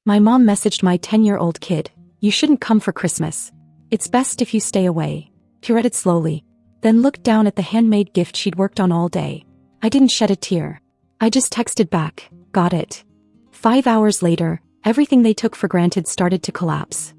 My mom messaged my 10-year-old kid, "You shouldn't come for Christmas. It's best if you stay away." She read it slowly, then looked down at the handmade gift she'd worked on all day. I didn't shed a tear. I just texted back, "Got it." 5 hours later, everything they took for granted started to collapse.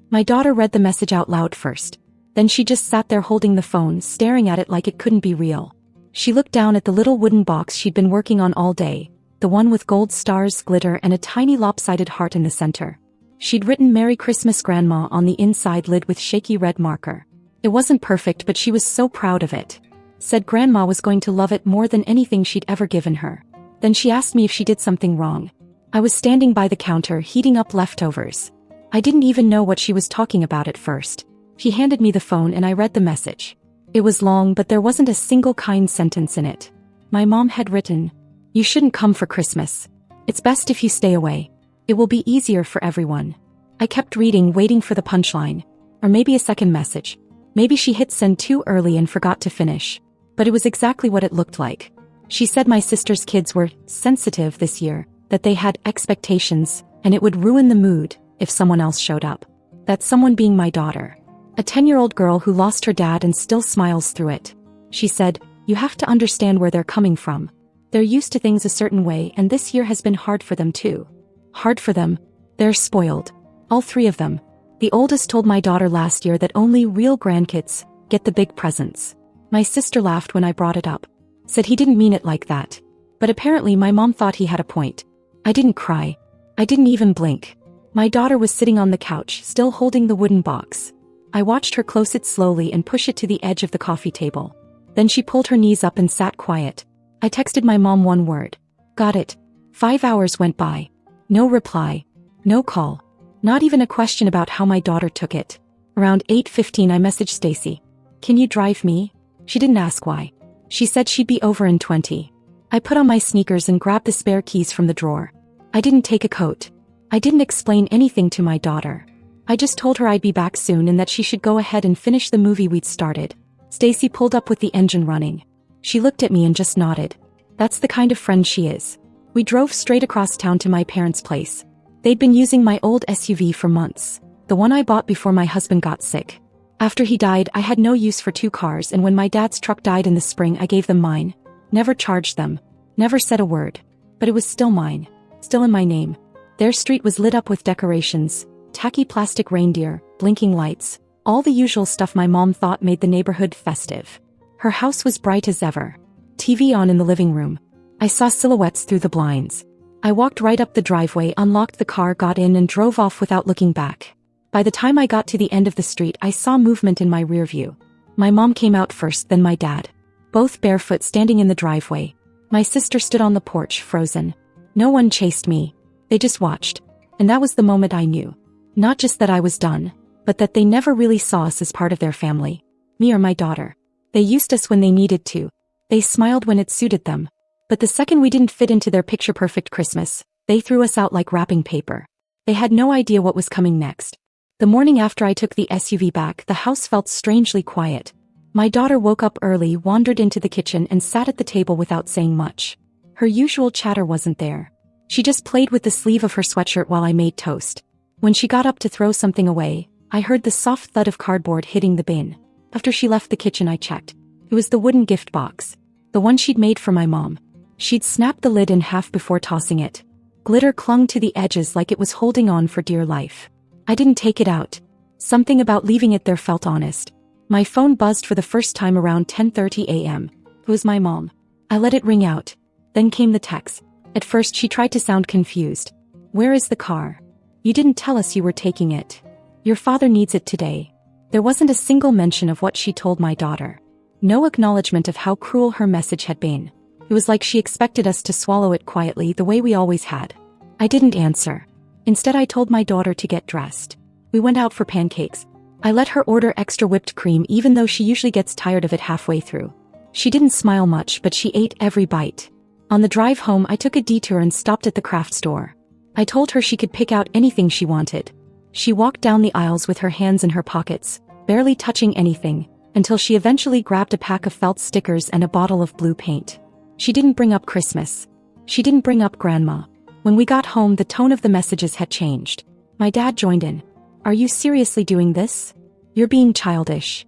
My daughter read the message out loud first. Then she just sat there holding the phone, staring at it like it couldn't be real. She looked down at the little wooden box she'd been working on all day, the one with gold stars, glitter, and a tiny lopsided heart in the center. She'd written "Merry Christmas, Grandma" on the inside lid with shaky red marker. It wasn't perfect, but she was so proud of it. Said Grandma was going to love it more than anything she'd ever given her. Then she asked me if she did something wrong. I was standing by the counter heating up leftovers. I didn't even know what she was talking about at first. She handed me the phone and I read the message. It was long, but there wasn't a single kind sentence in it. My mom had written, "You shouldn't come for Christmas. It's best if you stay away. It will be easier for everyone." I kept reading, waiting for the punchline. Or maybe a second message. Maybe she hit send too early and forgot to finish. But it was exactly what it looked like. She said my sister's kids were sensitive this year, that they had expectations, and it would ruin the mood if someone else showed up. That someone being my daughter. A 10-year-old girl who lost her dad and still smiles through it. She said, "You have to understand where they're coming from. They're used to things a certain way, and this year has been hard for them too." Hard for them? They're spoiled. All three of them. The oldest told my daughter last year that only real grandkids get the big presents. My sister laughed when I brought it up. Said he didn't mean it like that. But apparently my mom thought he had a point. I didn't cry. I didn't even blink. My daughter was sitting on the couch, still holding the wooden box. I watched her close it slowly and push it to the edge of the coffee table. Then she pulled her knees up and sat quiet. I texted my mom one word. "Got it." 5 hours went by. No reply. No call. Not even a question about how my daughter took it. Around 8:15 I messaged Stacy. "Can you drive me?" She didn't ask why. She said she'd be over in 20. I put on my sneakers and grabbed the spare keys from the drawer. I didn't take a coat. I didn't explain anything to my daughter. I just told her I'd be back soon and that she should go ahead and finish the movie we'd started. Stacy pulled up with the engine running. She looked at me and just nodded. That's the kind of friend she is. We drove straight across town to my parents' place. They'd been using my old SUV for months, the one I bought before my husband got sick. After he died, I had no use for two cars, and when my dad's truck died in the spring, I gave them mine. Never charged them. Never said a word. But it was still mine. Still in my name. Their street was lit up with decorations, tacky plastic reindeer, blinking lights, all the usual stuff my mom thought made the neighborhood festive. Her house was bright as ever. TV on in the living room. I saw silhouettes through the blinds. I walked right up the driveway, unlocked the car, got in and drove off without looking back. By the time I got to the end of the street, I saw movement in my rear view. My mom came out first, then my dad. Both barefoot, standing in the driveway. My sister stood on the porch, frozen. No one chased me. They just watched. And that was the moment I knew. Not just that I was done, but that they never really saw us as part of their family. Me or my daughter. They used us when they needed to. They smiled when it suited them. But the second we didn't fit into their picture-perfect Christmas, they threw us out like wrapping paper. They had no idea what was coming next. The morning after I took the SUV back, the house felt strangely quiet. My daughter woke up early, wandered into the kitchen, and sat at the table without saying much. Her usual chatter wasn't there. She just played with the sleeve of her sweatshirt while I made toast. When she got up to throw something away, I heard the soft thud of cardboard hitting the bin. After she left the kitchen, I checked. It was the wooden gift box. The one she'd made for my mom. She'd snapped the lid in half before tossing it. Glitter clung to the edges like it was holding on for dear life. I didn't take it out. Something about leaving it there felt honest. My phone buzzed for the first time around 10:30 a.m. It was my mom. I let it ring out. Then came the text. At first she tried to sound confused. "Where is the car? You didn't tell us you were taking it. Your father needs it today." There wasn't a single mention of what she told my daughter. No acknowledgement of how cruel her message had been. It was like she expected us to swallow it quietly the way we always had. I didn't answer. Instead, I told my daughter to get dressed. We went out for pancakes. I let her order extra whipped cream even though she usually gets tired of it halfway through. She didn't smile much, but she ate every bite. On the drive home, I took a detour and stopped at the craft store. I told her she could pick out anything she wanted. She walked down the aisles with her hands in her pockets, barely touching anything, until she eventually grabbed a pack of felt stickers and a bottle of blue paint. She didn't bring up Christmas. She didn't bring up Grandma. When we got home, the tone of the messages had changed. My dad joined in. "Are you seriously doing this? You're being childish.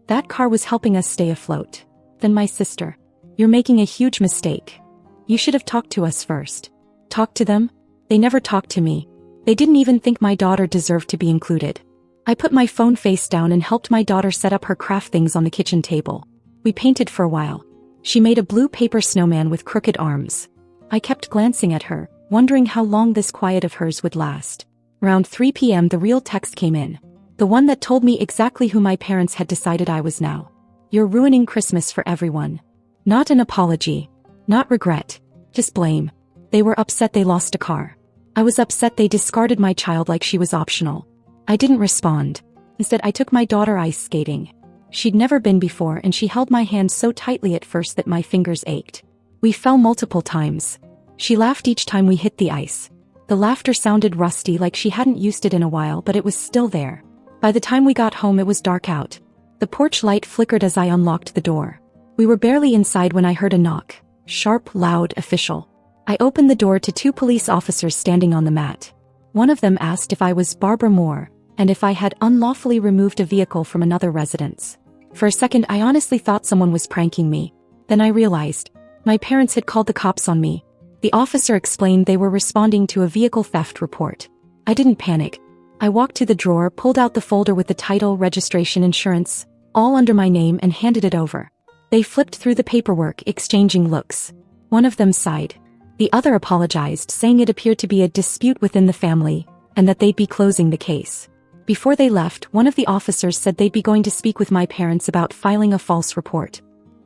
That car was helping us stay afloat." Then my sister. "You're making a huge mistake. You should have talked to us first." Talked to them? They never talked to me. They didn't even think my daughter deserved to be included. I put my phone face down and helped my daughter set up her craft things on the kitchen table. We painted for a while. She made a blue paper snowman with crooked arms. I kept glancing at her, wondering how long this quiet of hers would last. Around 3 p.m. the real text came in. The one that told me exactly who my parents had decided I was now. "You're ruining Christmas for everyone." Not an apology. Not regret. Just blame. They were upset they lost a car. I was upset they discarded my child like she was optional. I didn't respond. Instead, I took my daughter ice skating. She'd never been before, and she held my hand so tightly at first that my fingers ached. We fell multiple times. She laughed each time we hit the ice. The laughter sounded rusty, like she hadn't used it in a while, but it was still there. By the time we got home, it was dark out. The porch light flickered as I unlocked the door. We were barely inside when I heard a knock. Sharp, loud, official. I opened the door to 2 police officers standing on the mat. One of them asked if I was Barbara Moore, and if I had unlawfully removed a vehicle from another residence. For a second, I honestly thought someone was pranking me. Then I realized. My parents had called the cops on me. The officer explained they were responding to a vehicle theft report. I didn't panic. I walked to the drawer, pulled out the folder with the title, registration, insurance, all under my name, and handed it over. They flipped through the paperwork, exchanging looks. One of them sighed. The other apologized, saying it appeared to be a dispute within the family, and that they'd be closing the case. Before they left, one of the officers said they'd be going to speak with my parents about filing a false report.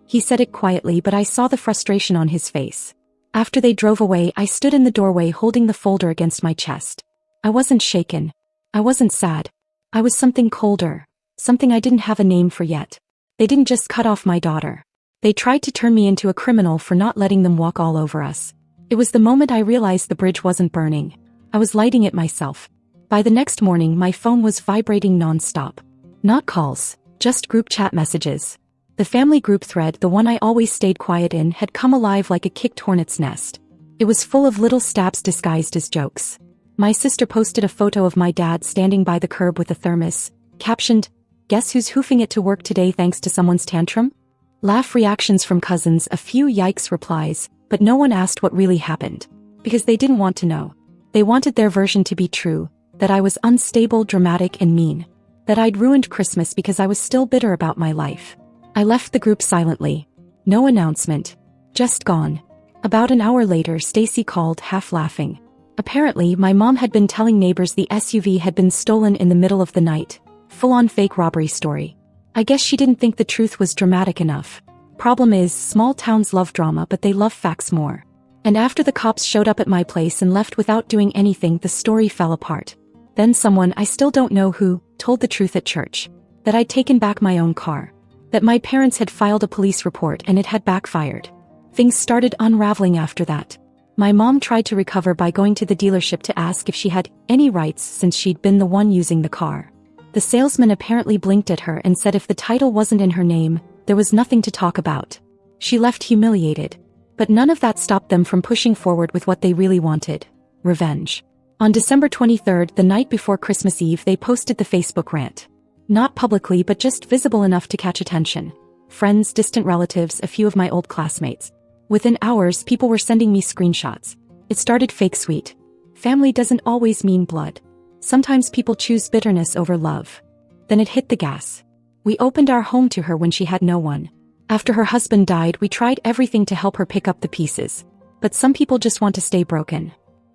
He said it quietly, but I saw the frustration on his face. After they drove away, I stood in the doorway holding the folder against my chest. I wasn't shaken. I wasn't sad. I was something colder, something I didn't have a name for yet. They didn't just cut off my daughter. They tried to turn me into a criminal for not letting them walk all over us. It was the moment I realized the bridge wasn't burning. I was lighting it myself. By the next morning, my phone was vibrating non-stop. Not calls, just group chat messages. The family group thread, the one I always stayed quiet in, had come alive like a kicked hornet's nest. It was full of little stabs disguised as jokes. My sister posted a photo of my dad standing by the curb with a thermos, captioned, "Guess who's hoofing it to work today thanks to someone's tantrum?" Laugh reactions from cousins, a few yikes replies, but no one asked what really happened. Because they didn't want to know. They wanted their version to be true, that I was unstable, dramatic, and mean. That I'd ruined Christmas because I was still bitter about my life. I left the group silently. No announcement. Just gone. About an hour later, Stacy called, half laughing. Apparently, my mom had been telling neighbors the SUV had been stolen in the middle of the night. Full-on fake robbery story. I guess she didn't think the truth was dramatic enough. Problem is, small towns love drama, but they love facts more. And after the cops showed up at my place and left without doing anything, the story fell apart. Then someone, I still don't know who, told the truth at church. That I'd taken back my own car. That my parents had filed a police report and it had backfired. Things started unraveling after that. My mom tried to recover by going to the dealership to ask if she had any rights since she'd been the one using the car. The salesman apparently blinked at her and said if the title wasn't in her name, there was nothing to talk about. She left humiliated. But none of that stopped them from pushing forward with what they really wanted. Revenge. On December 23rd, the night before Christmas Eve, they posted the Facebook rant. Not publicly, but just visible enough to catch attention. Friends, distant relatives, a few of my old classmates. Within hours, people were sending me screenshots. It started fake sweet. Family doesn't always mean blood. Sometimes people choose bitterness over love. Then it hit the gas. We opened our home to her when she had no one. After her husband died, we tried everything to help her pick up the pieces. But some people just want to stay broken.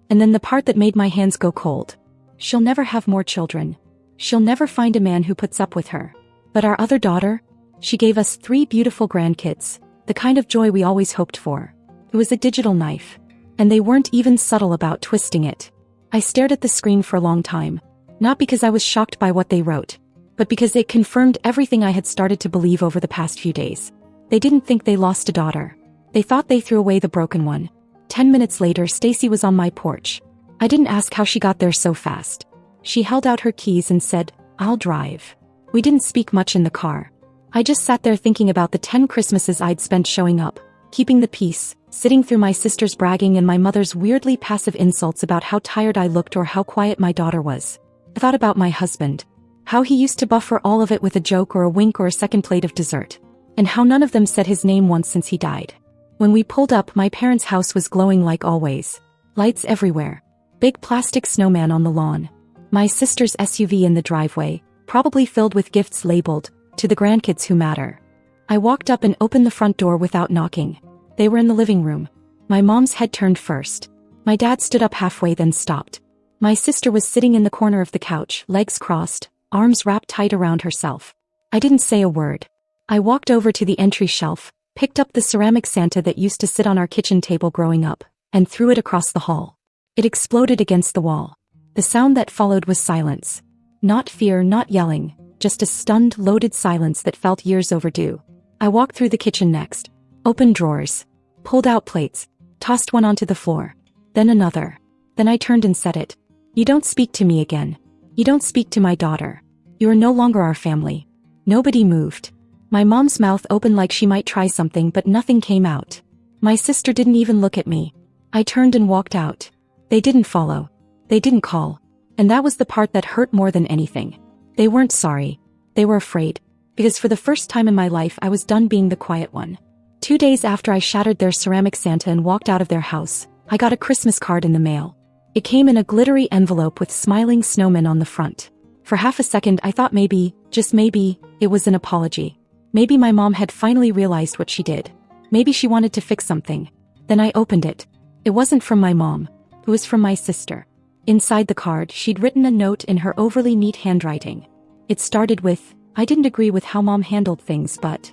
And then the part that made my hands go cold. She'll never have more children. She'll never find a man who puts up with her. But our other daughter? She gave us 3 beautiful grandkids. The kind of joy we always hoped for. It was a digital knife. And they weren't even subtle about twisting it. I stared at the screen for a long time. Not because I was shocked by what they wrote, but because it confirmed everything I had started to believe over the past few days. They didn't think they lost a daughter. They thought they threw away the broken one. 10 minutes later, Stacy was on my porch. I didn't ask how she got there so fast. She held out her keys and said, "I'll drive." We didn't speak much in the car. I just sat there thinking about the 10 Christmases I'd spent showing up, keeping the peace, sitting through my sister's bragging and my mother's weirdly passive insults about how tired I looked or how quiet my daughter was. I thought about my husband. How he used to buffer all of it with a joke or a wink or a second plate of dessert. And how none of them said his name once since he died. When we pulled up, my parents' house was glowing like always. Lights everywhere. Big plastic snowman on the lawn. My sister's SUV in the driveway, probably filled with gifts labeled, "To the grandkids who matter." I walked up and opened the front door without knocking. They were in the living room. My mom's head turned first. My dad stood up halfway then stopped. My sister was sitting in the corner of the couch, legs crossed, arms wrapped tight around herself. I didn't say a word. I walked over to the entry shelf, picked up the ceramic Santa that used to sit on our kitchen table growing up, and threw it across the hall. It exploded against the wall. The sound that followed was silence. Not fear, not yelling, just a stunned, loaded silence that felt years overdue. I walked through the kitchen next, opened drawers, pulled out plates, tossed one onto the floor, then another. Then I turned and said it. "You don't speak to me again. You don't speak to my daughter. You are no longer our family." Nobody moved. My mom's mouth opened like she might try something, but nothing came out. My sister didn't even look at me. I turned and walked out. They didn't follow. They didn't call. And that was the part that hurt more than anything. They weren't sorry. They were afraid. Because for the first time in my life I was done being the quiet one. 2 days after I shattered their ceramic Santa and walked out of their house, I got a Christmas card in the mail. It came in a glittery envelope with smiling snowmen on the front. For half a second I thought maybe, just maybe, it was an apology. Maybe my mom had finally realized what she did. Maybe she wanted to fix something. Then I opened it. It wasn't from my mom. It was from my sister. Inside the card, she'd written a note in her overly neat handwriting. It started with, "I didn't agree with how mom handled things, but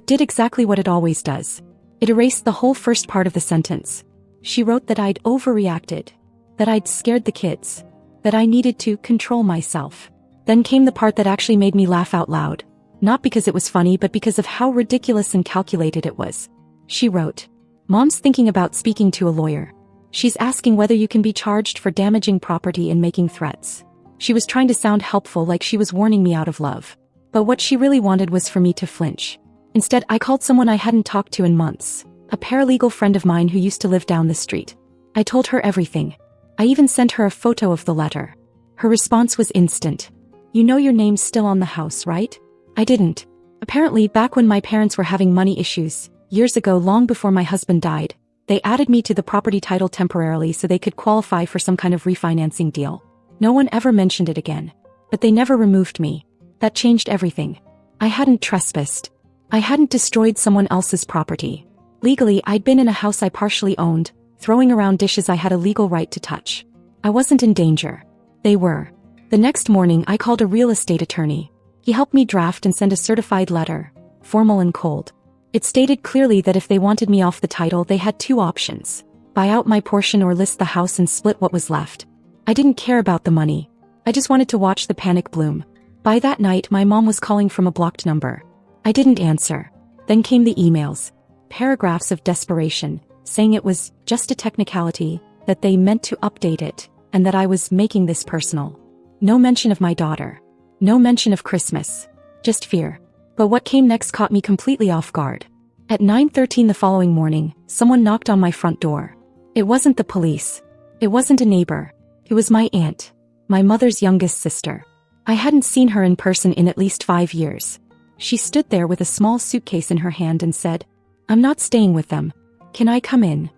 did exactly what it always does." It erased the whole first part of the sentence. She wrote that I'd overreacted. That I'd scared the kids. That I needed to control myself. Then came the part that actually made me laugh out loud. Not because it was funny, but because of how ridiculous and calculated it was. She wrote, "Mom's thinking about speaking to a lawyer. She's asking whether you can be charged for damaging property and making threats." She was trying to sound helpful, like she was warning me out of love. But what she really wanted was for me to flinch. Instead, I called someone I hadn't talked to in months, a paralegal friend of mine who used to live down the street. I told her everything. I even sent her a photo of the letter. Her response was instant. "You know your name's still on the house, right?" I didn't. Apparently, back when my parents were having money issues, years ago, long before my husband died, they added me to the property title temporarily so they could qualify for some kind of refinancing deal. No one ever mentioned it again. But they never removed me. That changed everything. I hadn't trespassed. I hadn't destroyed someone else's property. Legally, I'd been in a house I partially owned, throwing around dishes I had a legal right to touch. I wasn't in danger. They were. The next morning, I called a real estate attorney. He helped me draft and send a certified letter, formal and cold. It stated clearly that if they wanted me off the title, they had two options: buy out my portion or list the house and split what was left. I didn't care about the money. I just wanted to watch the panic bloom. By that night, my mom was calling from a blocked number. I didn't answer. Then came the emails. Paragraphs of desperation, saying it was just a technicality, that they meant to update it, and that I was making this personal. No mention of my daughter. No mention of Christmas. Just fear. But what came next caught me completely off guard. At 9:13 the following morning, someone knocked on my front door. It wasn't the police. It wasn't a neighbor. It was my aunt, my mother's youngest sister. I hadn't seen her in person in at least 5 years. She stood there with a small suitcase in her hand and said, "I'm not staying with them. Can I come in?"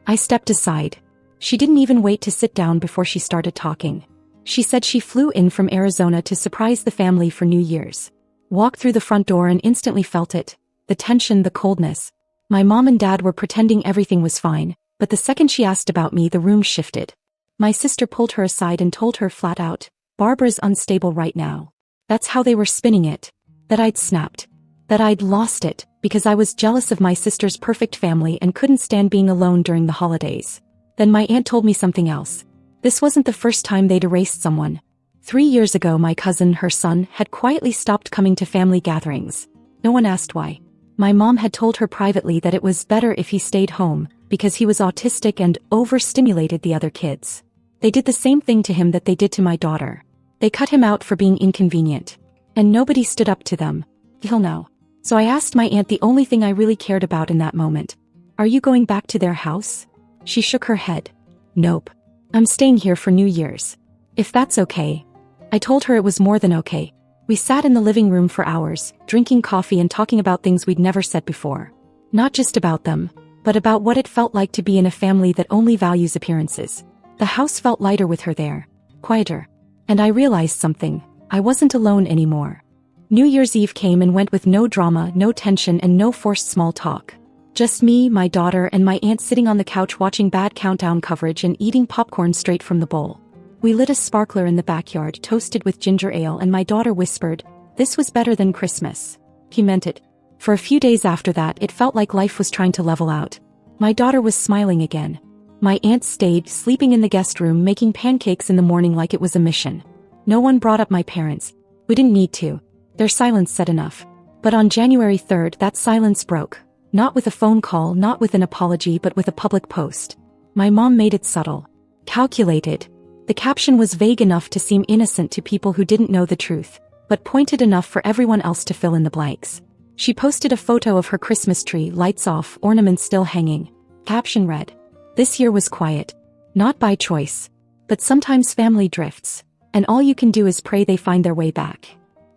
I stepped aside. She didn't even wait to sit down before she started talking. She said she flew in from Arizona to surprise the family for New Year's. Walked through the front door and instantly felt it. The tension, the coldness. My mom and dad were pretending everything was fine, but the second she asked about me, the room shifted. My sister pulled her aside and told her flat out, "Barbara's unstable right now." That's how they were spinning it. That I'd snapped. That I'd lost it, because I was jealous of my sister's perfect family and couldn't stand being alone during the holidays. Then my aunt told me something else. This wasn't the first time they'd erased someone. 3 years ago, my cousin, her son, had quietly stopped coming to family gatherings. No one asked why. My mom had told her privately that it was better if he stayed home, because he was autistic and overstimulated the other kids. They did the same thing to him that they did to my daughter. They cut him out for being inconvenient. And nobody stood up to them. Till now. So I asked my aunt the only thing I really cared about in that moment. Are you going back to their house? She shook her head. Nope. I'm staying here for New Year's. If that's okay. I told her it was more than okay. We sat in the living room for hours, drinking coffee and talking about things we'd never said before. Not just about them, but about what it felt like to be in a family that only values appearances. The house felt lighter with her there, quieter. And I realized something. I wasn't alone anymore. New Year's Eve came and went with no drama, no tension, and no forced small talk. Just me, my daughter, and my aunt sitting on the couch watching bad countdown coverage and eating popcorn straight from the bowl. We lit a sparkler in the backyard, toasted with ginger ale, and my daughter whispered, "This was better than Christmas." He meant it. For a few days after that, it felt like life was trying to level out. My daughter was smiling again. My aunt stayed, sleeping in the guest room, making pancakes in the morning like it was a mission. No one brought up my parents. We didn't need to. Their silence said enough. But on January 3rd, that silence broke. Not with a phone call, not with an apology, but with a public post. My mom made it subtle. Calculated. The caption was vague enough to seem innocent to people who didn't know the truth, but pointed enough for everyone else to fill in the blanks. She posted a photo of her Christmas tree, lights off, ornaments still hanging. Caption read, "This year was quiet. Not by choice. But sometimes family drifts, and all you can do is pray they find their way back."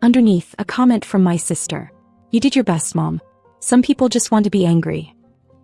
Underneath, a comment from my sister. "You did your best, Mom. Some people just want to be angry."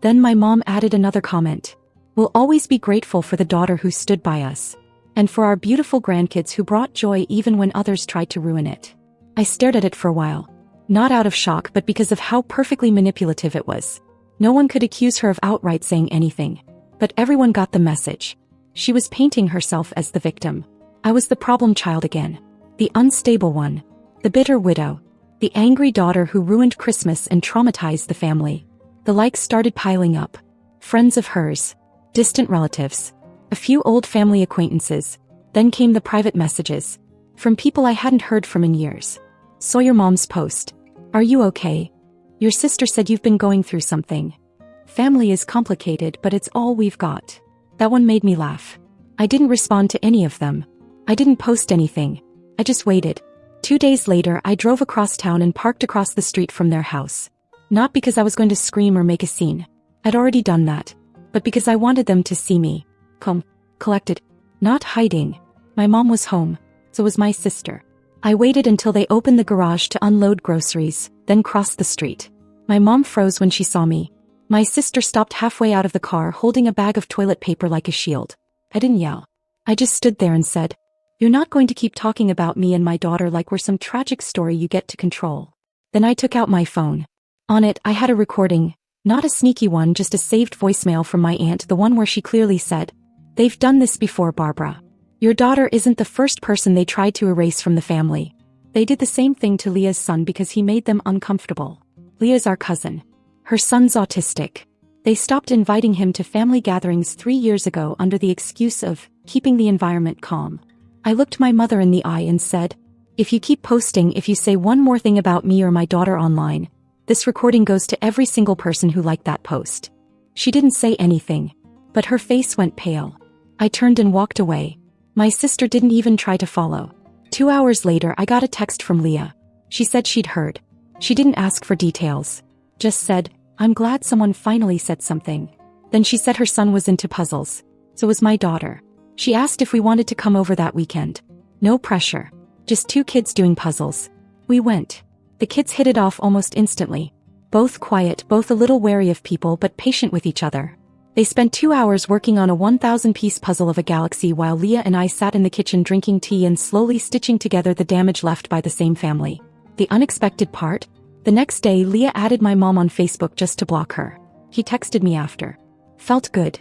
Then my mom added another comment. "We'll always be grateful for the daughter who stood by us. And for our beautiful grandkids who brought joy even when others tried to ruin it." I stared at it for a while. Not out of shock, but because of how perfectly manipulative it was. No one could accuse her of outright saying anything. But everyone got the message. She was painting herself as the victim. I was the problem child again. The unstable one. The bitter widow. The angry daughter who ruined Christmas and traumatized the family. The likes started piling up. Friends of hers. Distant relatives. A few old family acquaintances. Then came the private messages. From people I hadn't heard from in years. "Saw your mom's post. Are you okay? Your sister said you've been going through something. Family is complicated, but it's all we've got." That one made me laugh. I didn't respond to any of them. I didn't post anything. I just waited. 2 days later, I drove across town and parked across the street from their house. Not because I was going to scream or make a scene. I'd already done that. But because I wanted them to see me. Collected. Not hiding. My mom was home. So was my sister. I waited until they opened the garage to unload groceries, then crossed the street. My mom froze when she saw me. My sister stopped halfway out of the car holding a bag of toilet paper like a shield. I didn't yell. I just stood there and said, "You're not going to keep talking about me and my daughter like we're some tragic story you get to control." Then I took out my phone. On it, I had a recording. Not a sneaky one, just a saved voicemail from my aunt, the one where she clearly said, "They've done this before, Barbara. Your daughter isn't the first person they tried to erase from the family. They did the same thing to Leah's son because he made them uncomfortable. Leah's our cousin. Her son's autistic. They stopped inviting him to family gatherings 3 years ago under the excuse of keeping the environment calm." I looked my mother in the eye and said, "If you keep posting, if you say one more thing about me or my daughter online, this recording goes to every single person who liked that post." She didn't say anything, but her face went pale. I turned and walked away. My sister didn't even try to follow. 2 hours later, I got a text from Leah. She said she'd heard. She didn't ask for details. Just said, "I'm glad someone finally said something." Then she said her son was into puzzles. So was my daughter. She asked if we wanted to come over that weekend. No pressure. Just 2 kids doing puzzles. We went. The kids hit it off almost instantly. Both quiet, both a little wary of people but patient with each other. They spent 2 hours working on a 1,000-piece puzzle of a galaxy while Leah and I sat in the kitchen drinking tea and slowly stitching together the damage left by the same family. The unexpected part? The next day, Leah added my mom on Facebook just to block her. He texted me after. Felt good.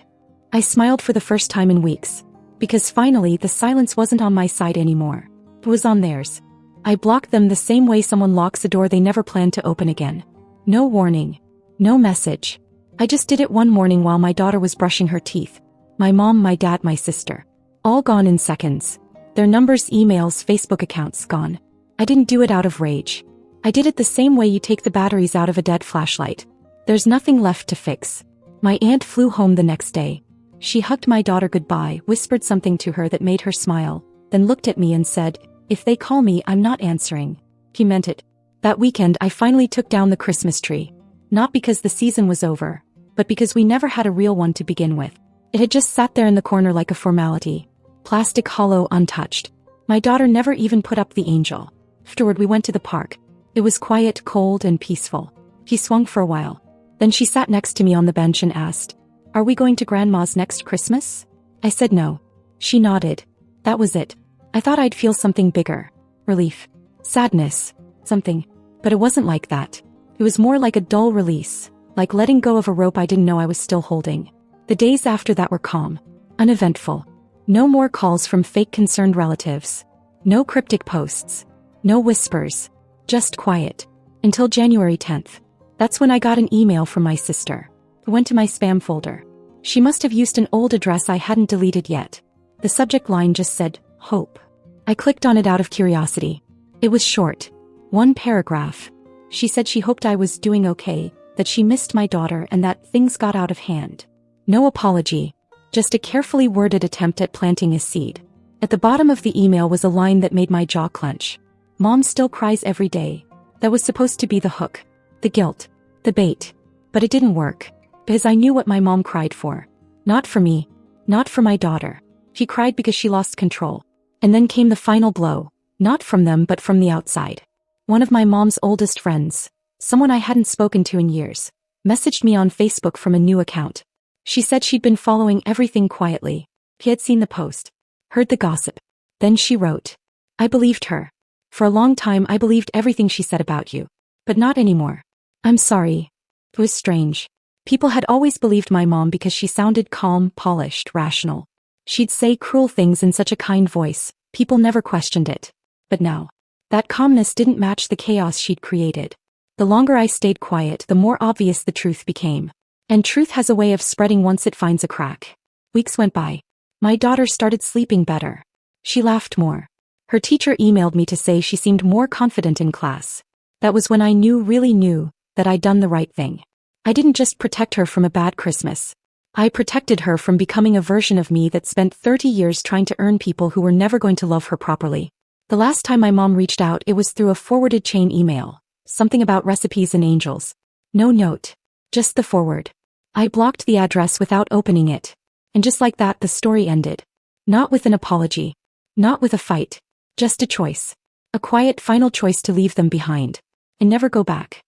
I smiled for the first time in weeks. Because finally, the silence wasn't on my side anymore. It was on theirs. I blocked them the same way someone locks a door they never planned to open again. No warning. No message. I just did it one morning while my daughter was brushing her teeth. My mom, my dad, my sister. All gone in seconds. Their numbers, emails, Facebook accounts gone. I didn't do it out of rage. I did it the same way you take the batteries out of a dead flashlight. There's nothing left to fix. My aunt flew home the next day. She hugged my daughter goodbye, whispered something to her that made her smile, then looked at me and said, "If they call me, I'm not answering." He meant it. That weekend, I finally took down the Christmas tree. Not because the season was over, but because we never had a real one to begin with. It had just sat there in the corner like a formality. Plastic, hollow, untouched. My daughter never even put up the angel. Afterward we went to the park. It was quiet, cold, and peaceful. He swung for a while. Then she sat next to me on the bench and asked, "Are we going to Grandma's next Christmas?" I said no. She nodded. That was it. I thought I'd feel something bigger. Relief. Sadness. Something. But it wasn't like that. It was more like a dull release, like letting go of a rope I didn't know I was still holding. The days after that were calm. Uneventful. No more calls from fake concerned relatives. No cryptic posts. No whispers. Just quiet. Until January 10th. That's when I got an email from my sister. It went to my spam folder. She must have used an old address I hadn't deleted yet. The subject line just said, "Hope." I clicked on it out of curiosity. It was short. One paragraph. She said she hoped I was doing okay, that she missed my daughter and that things got out of hand. No apology. Just a carefully worded attempt at planting a seed. At the bottom of the email was a line that made my jaw clench. "Mom still cries every day." That was supposed to be the hook. The guilt. The bait. But it didn't work. Because I knew what my mom cried for. Not for me. Not for my daughter. She cried because she lost control. And then came the final blow. Not from them but from the outside. One of my mom's oldest friends, someone I hadn't spoken to in years, messaged me on Facebook from a new account. She said she'd been following everything quietly. She had seen the post. Heard the gossip. Then she wrote. "I believed her. For a long time I believed everything she said about you. But not anymore. I'm sorry." It was strange. People had always believed my mom because she sounded calm, polished, rational. She'd say cruel things in such a kind voice, people never questioned it. But now, that calmness didn't match the chaos she'd created. The longer I stayed quiet, the more obvious the truth became. And truth has a way of spreading once it finds a crack. Weeks went by. My daughter started sleeping better. She laughed more. Her teacher emailed me to say she seemed more confident in class. That was when I really knew, that I'd done the right thing. I didn't just protect her from a bad Christmas. I protected her from becoming a version of me that spent 30 years trying to earn people who were never going to love her properly. The last time my mom reached out, it was through a forwarded chain email. Something about recipes and angels. No note. Just the forward. I blocked the address without opening it. And just like that, the story ended. Not with an apology. Not with a fight. Just a choice. A quiet final choice to leave them behind. And never go back.